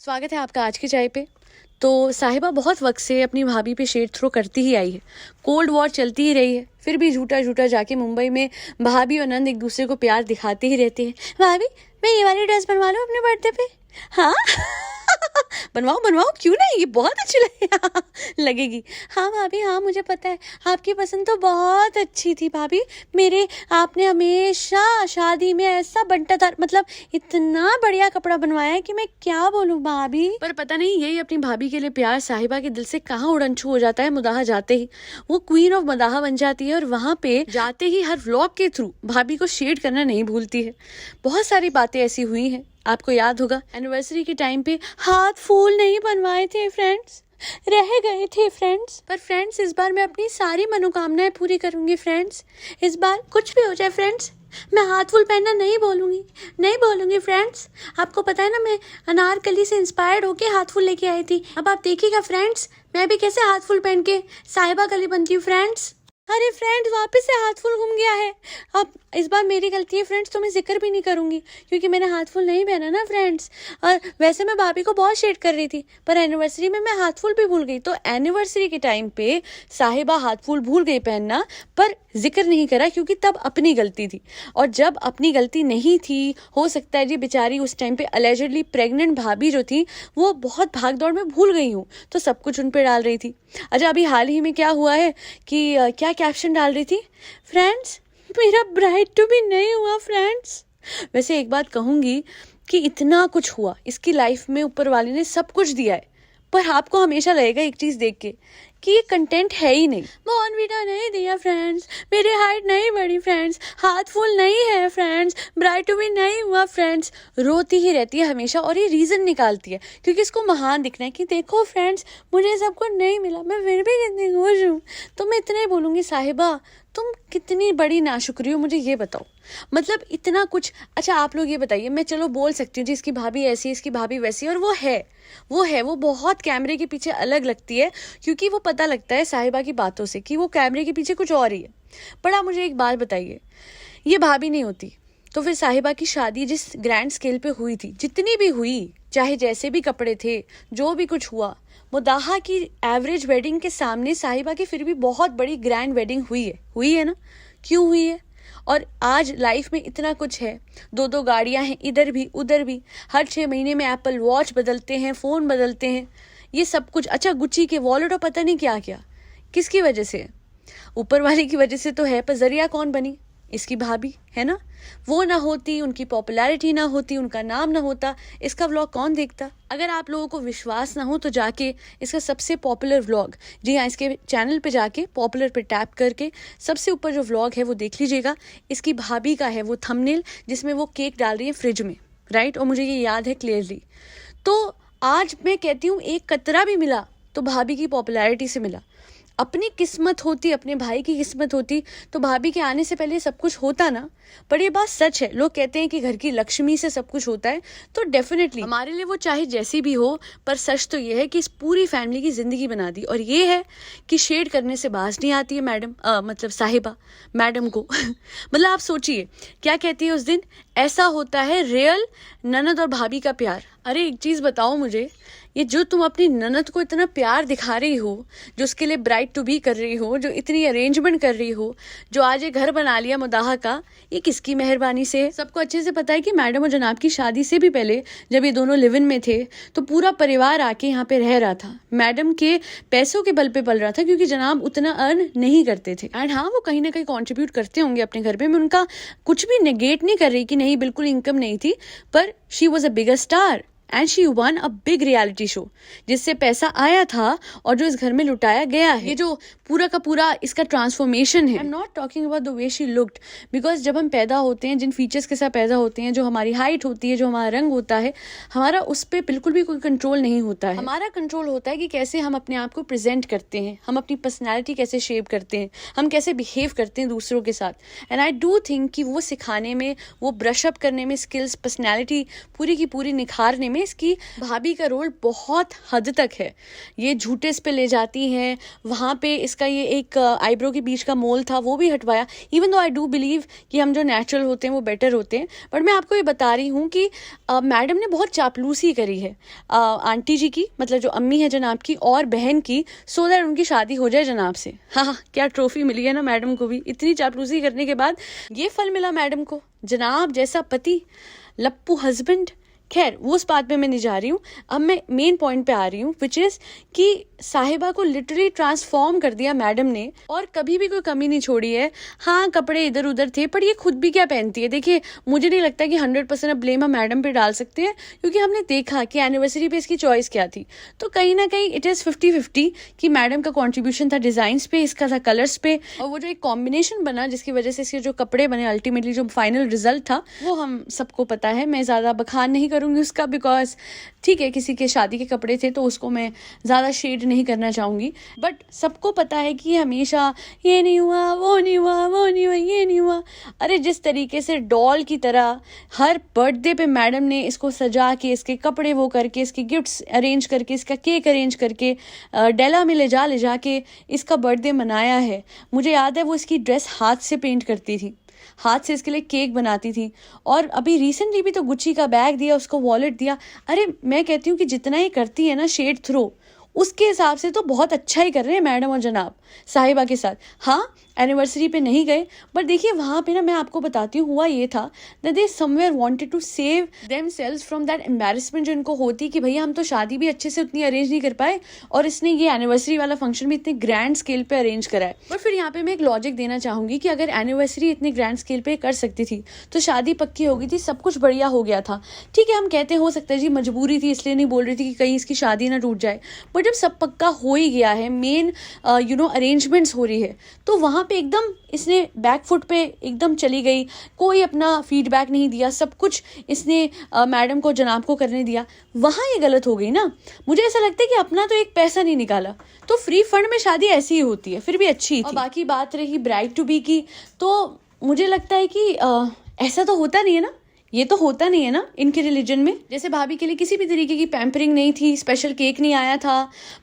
स्वागत है आपका आज की चाय पे। तो साहिबा बहुत वक्त से अपनी भाभी पे शेड थ्रो करती ही आई है। कोल्ड वॉर चलती ही रही है, फिर भी झूठा झूठा जाके मुंबई में भाभी और नंद एक दूसरे को प्यार दिखाते ही रहते हैं। भाभी मैं ये वाली ड्रेस बनवा लूँ अपने बर्थडे पे? हाँ बनवाओ बनवाओ, क्यों नहीं, ये बहुत अच्छी लगेगी। हाँ भाभी हाँ, मुझे पता है आपकी पसंद तो बहुत अच्छी थी भाभी। मेरे आपने हमेशा शादी में ऐसा बंटाधार, मतलब इतना बढ़िया कपड़ा बनवाया है कि मैं क्या बोलूं भाभी। पर पता नहीं यही अपनी भाभी के लिए प्यार साहिबा के दिल से कहाँ उड़नछू हो जाता है। मुदाहा जाते ही वो क्वीन ऑफ मदाहा बन जाती है और वहां पे जाते ही हर व्लॉग के थ्रू भाभी को शेड करना नहीं भूलती है। बहुत सारी बातें ऐसी हुई हैं, आपको याद होगा एनिवर्सरी के टाइम पे हाथ फूल नहीं बनवाए थे फ्रेंड्स, रह गए थे फ्रेंड्स। पर फ्रेंड्स इस बार मैं अपनी सारी मनोकामनाएं पूरी करूंगी फ्रेंड्स। इस बार कुछ भी हो जाए फ्रेंड्स, मैं हाथ फूल पहनना नहीं बोलूंगी फ्रेंड्स। आपको पता है ना, मैं अनारकली से इंस्पायर्ड होके हाथ फूल लेके आई थी। अब आप देखिएगा फ्रेंड्स, मैं भी कैसे हाथ फूल पहन के साहिबा कली बनती हूँ फ्रेंड्स। अरे फ्रेंड्स वापस से हाथ फूल घूम गया है। अब इस बार मेरी गलती है फ्रेंड्स, तो मैं जिक्र भी नहीं करूंगी क्योंकि मैंने हाथ फूल नहीं पहना ना फ्रेंड्स। और वैसे मैं भाभी को बहुत शेड कर रही थी, पर एनिवर्सरी में मैं हाथ फूल भी भूल गई। तो एनिवर्सरी के टाइम पे साहिबा हाथ फूल भूल गई पहनना, पर जिक्र नहीं करा क्योंकि तब अपनी गलती थी। और जब अपनी गलती नहीं थी, हो सकता है जी बेचारी उस टाइम पे अलेजिडली प्रेग्नेंट भाभी जो थी वो बहुत भाग दौड़ में भूल गई हूँ, तो सब कुछ उन पे डाल रही थी। अच्छा अभी हाल ही में क्या हुआ है कि क्या कैप्शन डाल रही थी, फ्रेंड्स मेरा ब्राइड टू बी नहीं हुआ फ्रेंड्स। वैसे एक बात कहूंगी कि इतना कुछ हुआ इसकी लाइफ में, ऊपर वाले ने सब कुछ दिया है, पर आपको हमेशा लगेगा एक चीज देख के कि ये कंटेंट है ही नहीं। बॉर्नवीटा नहीं दिया फ्रेंड्स, मेरी हाइट नहीं बढ़ी फ्रेंड्स, हाथ फूल नहीं है फ्रेंड्स, ब्राइड टू बी नहीं हुआ फ्रेंड्स। रोती ही रहती है हमेशा और ये रीजन निकालती है क्योंकि इसको महान दिखना है कि देखो फ्रेंड्स मुझे सब कुछ नहीं मिला, मैं फिर भी कितनी खुश हूँ। तो मैं इतना ही बोलूंगी, साहिबा तुम कितनी बड़ी नाशुक्री हो, मुझे ये बताओ। मतलब इतना कुछ। अच्छा आप लोग ये बताइए, मैं चलो बोल सकती हूँ जी इसकी भाभी ऐसी इसकी भाभी वैसी, और वो बहुत कैमरे के पीछे अलग लगती है क्योंकि वो पता लगता है साहिबा की बातों से कि वो कैमरे के पीछे कुछ और ही है। पर आप मुझे एक बात बताइए, ये भाभी नहीं होती तो फिर साहिबा की शादी जिस ग्रैंड स्केल पे हुई थी, जितनी भी हुई, चाहे जैसे भी कपड़े थे, जो भी कुछ हुआ, मुदाहा की एवरेज वेडिंग के सामने साहिबा की फिर भी बहुत बड़ी ग्रैंड वेडिंग हुई है ना? क्यों हुई है? और आज लाइफ में इतना कुछ है, 2 गाड़ियां हैं, इधर भी उधर भी, हर 6 महीने में एप्पल वॉच बदलते हैं, फोन बदलते हैं, ये सब कुछ। अच्छा गुच्ची के वॉलेट और पता नहीं क्या क्या, किसकी वजह से? ऊपर वाले की वजह से तो है, पर जरिया कौन बनी? इसकी भाभी है ना। वो ना होती, उनकी पॉपुलैरिटी ना होती, उनका नाम ना होता, इसका व्लॉग कौन देखता? अगर आप लोगों को विश्वास ना हो तो जाके इसका सबसे पॉपुलर व्लॉग, जी हाँ, इसके चैनल पे जाके पॉपुलर पे टैप करके सबसे ऊपर जो व्लॉग है वो देख लीजिएगा। इसकी भाभी का है वो थंबनेल जिसमें वो केक डाल रही है फ्रिज में, राइट? और मुझे ये याद है क्लियरली। तो आज मैं कहती हूँ एक कतरा भी मिला तो भाभी की पॉपुलैरिटी से मिला। अपनी किस्मत होती, अपने भाई की किस्मत होती तो भाभी के आने से पहले सब कुछ होता ना। पर ये बात सच है, लोग कहते हैं कि घर की लक्ष्मी से सब कुछ होता है, तो डेफिनेटली हमारे लिए वो चाहे जैसी भी हो, पर सच तो ये है कि इस पूरी फैमिली की जिंदगी बना दी। और ये है कि शेड करने से बाज नहीं आती है मैडम, मतलब साहिबा मैडम को मतलब आप सोचिए क्या कहती है उस दिन, ऐसा होता है रियल ननद और भाभी का प्यार। अरे एक चीज बताओ मुझे, ये जो तुम अपनी ननद को इतना प्यार दिखा रही हो, जो उसके लिए ब्राइड टू बी कर रही हो, जो इतनी अरेंजमेंट कर रही हो, जो आज ये घर बना लिया मुदाहा का, ये किसकी मेहरबानी से है? सबको अच्छे से पता है कि मैडम और जनाब की शादी से भी पहले जब ये दोनों लिव इन में थे तो पूरा परिवार आके यहाँ पे रह रहा था। मैडम के पैसों के बल पे पल रहा था क्योंकि जनाब उतना अर्न नहीं करते थे। एंड हाँ, वो कहीं ना कहीं कॉन्ट्रीब्यूट करते होंगे अपने घर पे, मैं उनका कुछ भी नेगेट नहीं कर रही कि नहीं बिल्कुल इनकम नहीं थी, पर she was a bigger star and she one a big reality show जिससे पैसा आया था और जो इस घर में लुटाया गया है। ये जो पूरा का पूरा इसका ट्रांसफॉर्मेशन है, I am not talking about the way she looked, because जब हम पैदा होते हैं, जिन फीचर्स के साथ पैदा होते हैं, जो हमारी हाइट होती है, जो हमारा रंग होता है, हमारा उस पर बिल्कुल भी कोई कंट्रोल नहीं होता है। हमारा कंट्रोल होता है कि कैसे हम अपने आप को प्रेजेंट करते हैं, हम अपनी पर्सनैलिटी कैसे शेप करते हैं, हम कैसे बिहेव करते हैं दूसरों के साथ। एंड आई डू थिंक कि वो सिखाने में, वो ब्रश अप करने में, स्किल्स, पर्सनैलिटी पूरी की पूरी निखारने में इसकी भाभी का रोल बहुत हद तक है। ये झूठे इस पे ले जाती हैं, वहाँ पे इसका ये एक आईब्रो के बीच का मोल था वो भी हटवाया। Even though I do believe कि हम जो नेचुरल होते हैं वो बेटर होते हैं, बट मैं आपको ये बता रही हूँ कि मैडम ने बहुत चापलूसी करी है आंटी जी की, मतलब जो अम्मी है जनाब की, और बहन की, सो दैट उनकी शादी हो जाए जनाब से। हाँ, क्या ट्रॉफी मिली है ना मैडम को भी। इतनी चापलूसी करने के बाद ये फल मिला मैडम को, जनाब जैसा पति, लप्पू हस्बैंड। खैर वो उस बात पे मैं नहीं जा रही हूँ। अब मैं मेन पॉइंट पे आ रही हूँ, विच इज कि साहिबा को लिटरली ट्रांसफॉर्म कर दिया मैडम ने, और कभी भी कोई कमी नहीं छोड़ी है। हाँ, कपड़े इधर उधर थे, पर ये खुद भी क्या पहनती है। देखिए, मुझे नहीं लगता कि 100% अब ब्लेम हम मैडम पे डाल सकते हैं, क्योंकि हमने देखा कि एनिवर्सरी पे इसकी चॉइस क्या थी। तो कहीं ना कहीं इट इज़ 50-50 कि मैडम का कॉन्ट्रीब्यूशन था डिजाइन्स पे, इसका था कलर्स पे, और वो जो एक कॉम्बिनेशन बना जिसकी वजह से इसके जो कपड़े बने, अल्टीमेटली जो फाइनल रिजल्ट था वो हम सबको पता है। मैं ज़्यादा बखान नहीं करूँगी उसका, बिकॉज ठीक है, किसी के शादी के कपड़े थे तो उसको मैं ज़्यादा शेड नहीं करना चाहूँगी, बट सबको पता है कि हमेशा ये नहीं हुआ, वो नहीं हुआ, वो नहीं हुआ, ये नहीं हुआ। अरे जिस तरीके से डॉल की तरह हर बर्थडे पे मैडम ने इसको सजा के, इसके कपड़े वो करके, इसके गिफ्ट्स अरेंज करके, इसका केक अरेंज करके डेला में ले जा के इसका बर्थडे मनाया है। मुझे याद है वो इसकी ड्रेस हाथ से पेंट करती थी, हाथ से इसके लिए केक बनाती थी, और अभी रिसेंटली भी तो गुच्ची का बैग दिया उसको, वॉलेट दिया। अरे मैं कहती हूँ कि जितना ही करती है ना शेड थ्रो, उसके हिसाब से तो बहुत अच्छा ही कर रहे हैं मैडम और जनाब साहिबा के साथ। हाँ, एनिवर्सरी पे नहीं गए, बट देखिए वहाँ पे ना मैं आपको बताती हूँ हुआ ये था that they somewhere wanted to save themselves from that embarrassment जो इनको होती कि भैया हम तो शादी भी अच्छे से उतनी अरेंज नहीं कर पाए, और इसने ये एनिवर्सरी वाला फंक्शन भी इतने ग्रैंड स्केल पे अरेंज करा है। बट फिर यहाँ पे मैं एक लॉजिक देना चाहूंगी कि अगर एनिवर्सरी इतनी ग्रैंड स्केल पे कर सकती थी तो शादी पक्की हो गई थी, सब कुछ बढ़िया हो गया था। ठीक है, हम कहते हो सकता है जी मजबूरी थी इसलिए नहीं बोल रही थी कि कहीं इसकी शादी ना टूट जाए, बट जब सब पक्का हो ही गया है, मेन अरेंजमेंट्स हो रही है, तो वहाँ पे एकदम इसने बैकफुट पे एकदम चली गई, कोई अपना फीडबैक नहीं दिया, सब कुछ इसने मैडम को जनाब को करने दिया। वहाँ ये गलत हो गई ना। मुझे ऐसा लगता है कि अपना तो एक पैसा नहीं निकाला, तो फ्री फंड में शादी ऐसी ही होती है, फिर भी अच्छी थी। और बाकी बात रही ब्राइड टू बी की, तो मुझे लगता है कि ऐसा तो होता नहीं है ना, ये तो होता नहीं है ना इनके रिलीजन में। जैसे भाभी के लिए किसी भी तरीके की पैम्परिंग नहीं थी, स्पेशल केक नहीं आया था,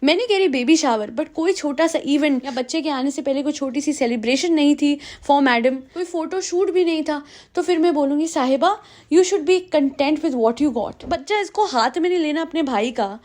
मैं नहीं कह रही बेबी शावर, बट कोई छोटा सा इवेंट या बच्चे के आने से पहले कोई छोटी सी सेलिब्रेशन नहीं थी फॉर मैडम, कोई फोटो शूट भी नहीं था। तो फिर मैं बोलूंगी साहिबा, you should be content with what you got. बच्चा इसको हाथ में नहीं लेना अपने भाई का।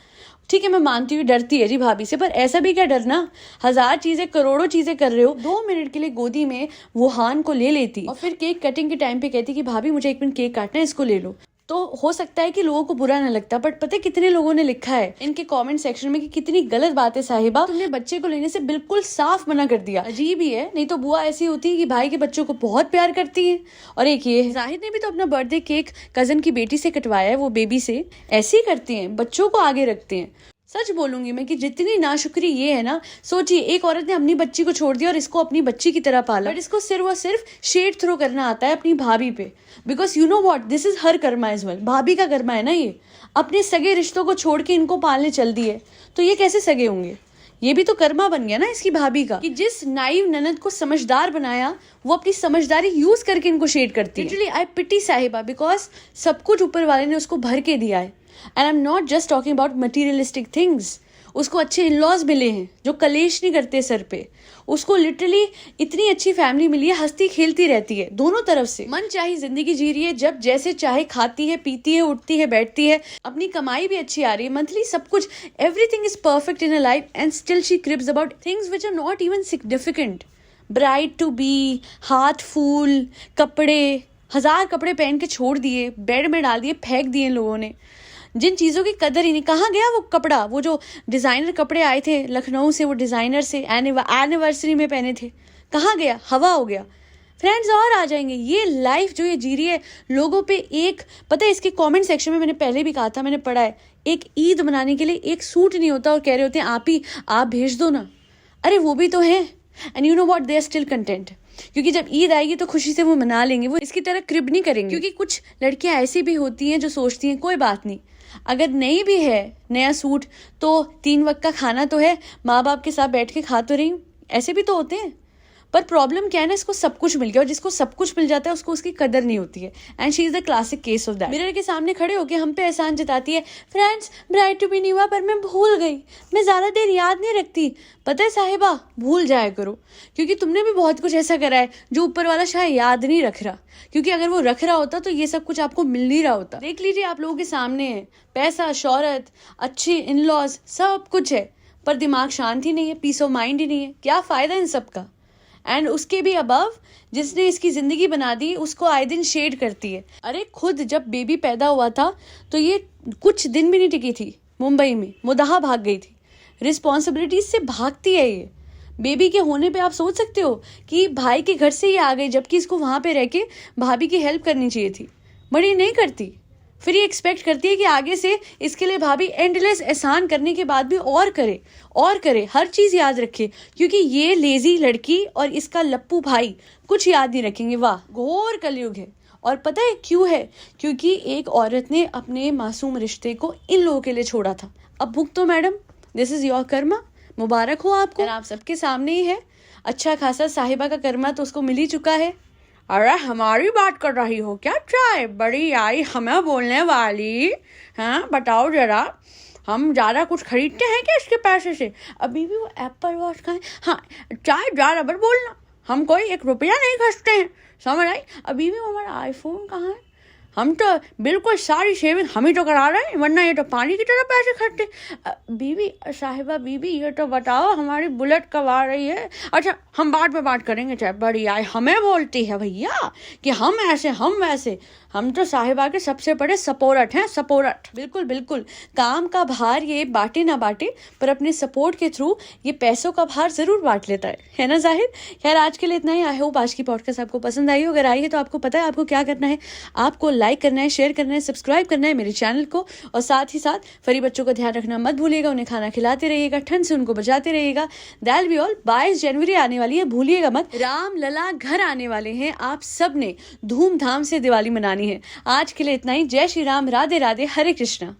ठीक है, मैं मानती हूँ डरती है जी भाभी से, पर ऐसा भी क्या डरना, 1000 चीजें, करोड़ों चीजें कर रहे हो, 2 मिनट के लिए गोदी में वुहान को ले लेती और फिर केक कटिंग के टाइम पे कहती कि भाभी मुझे 1 मिनट केक काटना है, इसको ले लो। तो हो सकता है कि लोगों को बुरा ना लगता, बट पता है कितने लोगों ने लिखा है इनके कमेंट सेक्शन में कि कितनी गलत बात है साहिबा, तुमने बच्चे को लेने से बिल्कुल साफ मना कर दिया। अजीब ही है, नहीं तो बुआ ऐसी होती है कि भाई के बच्चों को बहुत प्यार करती है। और एक ये जाहिद ने भी तो अपना बर्थडे केक कजन की बेटी से कटवाया है, वो बेबी से। ऐसे ही करते हैं, बच्चों को आगे रखते हैं। सच बोलूंगी मैं कि जितनी नाशुक्री ये है ना, सोचिए एक औरत ने अपनी बच्ची को छोड़ दिया और इसको अपनी बच्ची की तरह पाला, बट इसको सिर्फ और सिर्फ शेड थ्रो करना आता है अपनी भाभी पे, because you know what, this is her karma as well. भाभी का कर्मा है ना ये, अपने सगे रिश्तों को छोड़ के इनको पालने चल दी है, तो ये कैसे सगे होंगे? ये भी तो कर्मा बन गया ना इसकी भाभी का, कि जिस नाइव ननद को समझदार बनाया वो अपनी समझदारी यूज करके इनको शेड करती है। लिटरली आई पिटी साहिबा, बिकॉज सब कुछ ऊपर वाले ने उसको भर के दिया है। And I am not just talking about materialistic things. उसको अच्छे इन-लॉज मिले हैं जो कलेश नहीं करते सर पे, उसको लिटरली इतनी अच्छी फैमिली मिली है, हंसती खेलती रहती है दोनों तरफ से, मन चाहे जिंदगी जी रही है, जब जैसे चाहे खाती है, पीती है, उठती है, बैठती है, अपनी कमाई भी अच्छी आ रही है मंथली, सब कुछ, everything is perfect in a life, and still she creeps about things which are not even significant. Bride to be, हाथ फूल, कपड़े, 1000 कपड़े पहन के छोड़ दिए, बेड में डाल दिए, फेंक दिए लोगों ने, जिन चीज़ों की कदर ही नहीं। कहाँ गया वो कपड़ा, वो जो डिज़ाइनर कपड़े आए थे लखनऊ से, वो डिज़ाइनर से एनिवर्सरी में पहने थे, कहाँ गया, हवा हो गया। फ्रेंड्स और आ जाएंगे। ये लाइफ जो ये जी रही है लोगों पे, एक पता है इसके कमेंट सेक्शन में मैंने पहले भी कहा था, मैंने पढ़ा है, एक ईद मनाने के लिए एक सूट नहीं होता और कह रहे होते हैं आप भेज दो ना। अरे वो भी तो है, and you know what, they are still content, क्योंकि जब ईद आएगी तो खुशी से वो मना लेंगे, वो इसकी तरह क्रिब नहीं करेंगे। क्योंकि कुछ लड़कियां ऐसी भी होती हैं जो सोचती हैं कोई बात नहीं, अगर नहीं भी है नया सूट तो 3 वक्त का खाना तो है, माँ बाप के साथ बैठ के खा तो रही हूँ, ऐसे भी तो होते हैं। पर प्रॉब्लम क्या है ना, इसको सब कुछ मिल गया और जिसको सब कुछ मिल जाता है उसको उसकी कदर नहीं होती है। And she is the classic case of that. Mirror के सामने खड़े होकर हम पे एहसान जताती है, फ्रेंड्स ब्राइड टू बी नहीं हुआ पर मैं भूल गई, मैं ज्यादा देर याद नहीं रखती। पता है साहिबा, भूल जाया करो, क्योंकि तुमने भी बहुत कुछ ऐसा करा है जो ऊपर वाला शायद याद नहीं रख रहा, क्योंकि अगर वो रख रहा होता तो ये सब कुछ आपको मिल नहीं रहा होता। देख लीजिए आप लोगों के सामने है, पैसा, शोहरत, अच्छे इन लॉज, सब कुछ है, पर दिमाग शांत ही नहीं है, पीस ऑफ माइंड ही नहीं है। क्या फायदा इन सब का। एंड उसके भी अबव जिसने इसकी जिंदगी बना दी उसको आए दिन शेड करती है। अरे खुद जब बेबी पैदा हुआ था तो ये कुछ दिन भी नहीं टिकी थी मुंबई में, मुदाहा भाग गई थी। रिस्पॉन्सिबिलिटीज से भागती है ये। बेबी के होने पे आप सोच सकते हो कि भाई के घर से ये आ गई, जबकि इसको वहां पे रह के भाभी की हेल्प करनी चाहिए थी, बट ये नहीं करती। फिर ये एक्सपेक्ट करती है कि आगे से इसके लिए भाभी एंडलेस एहसान करने के बाद भी और करे, हर चीज याद रखे, क्योंकि ये लेजी लड़की और इसका लप्पू भाई कुछ याद नहीं रखेंगे। वाह, घोर कलयुग है। और पता है क्यों है? क्योंकि एक औरत ने अपने मासूम रिश्ते को इन लोगों के लिए छोड़ा था। अब भुगतो madam, this is your karma, मुबारक हो आपको। आप सबके सामने ही है, अच्छा खासा साहिबा का कर्मा तो उसको मिल ही चुका है। अरे हमारी बात कर रही हो क्या? चाय बड़ी आई हमें बोलने वाली। हाँ बताओ जरा, हम ज़्यादा कुछ खरीदते हैं क्या इसके पैसे से? अभी भी वो एप्पल वॉच खाएं। हाँ चाय ज़्यादा बड़ बोलना, हम कोई 1 रुपया नहीं खर्चते हैं, समझ आई? अभी भी हमारा आईफोन कहाँ है? हम तो बिल्कुल सारी सेविंग हम ही तो करा रहे हैं, वरना ये तो पानी की तरह पैसे खर्चते। बीवी साहिबा, बीवी ये तो बताओ हमारी बुलेट कब आ रही है? अच्छा हम बाद में बात करेंगे। चाहे बड़ी आई हमें बोलती है भैया कि हम ऐसे हम वैसे। हम तो साहिबा के सबसे बड़े सपोर्ट हैं, सपोर्ट। बिल्कुल बिल्कुल, काम का भार ये बांटे ना बांटे, पर अपने सपोर्ट के थ्रू ये पैसों का भार जरूर बांट लेता है ना जाहिर? खैर आज के लिए इतना ही। आई होप आज की पॉडकास्ट आपको पसंद आई हो। अगर आई है तो आपको पता है आपको क्या करना है, आपको लाइक करना है, शेयर करना है, सब्सक्राइब करना है मेरे चैनल को, और साथ ही साथ फरी बच्चों का ध्यान रखना मत भूलिएगा, उन्हें खाना खिलाते रहिएगा, ठंड से उनको बचाते रहिएगा। That be all. 22 जनवरी आने वाली है, भूलिएगा मत। राम लला घर आने वाले हैं, आप सब ने धूमधाम से दिवाली मनानी है। आज के लिए इतना ही। जय श्री राम, राधे राधे, हरे कृष्णा।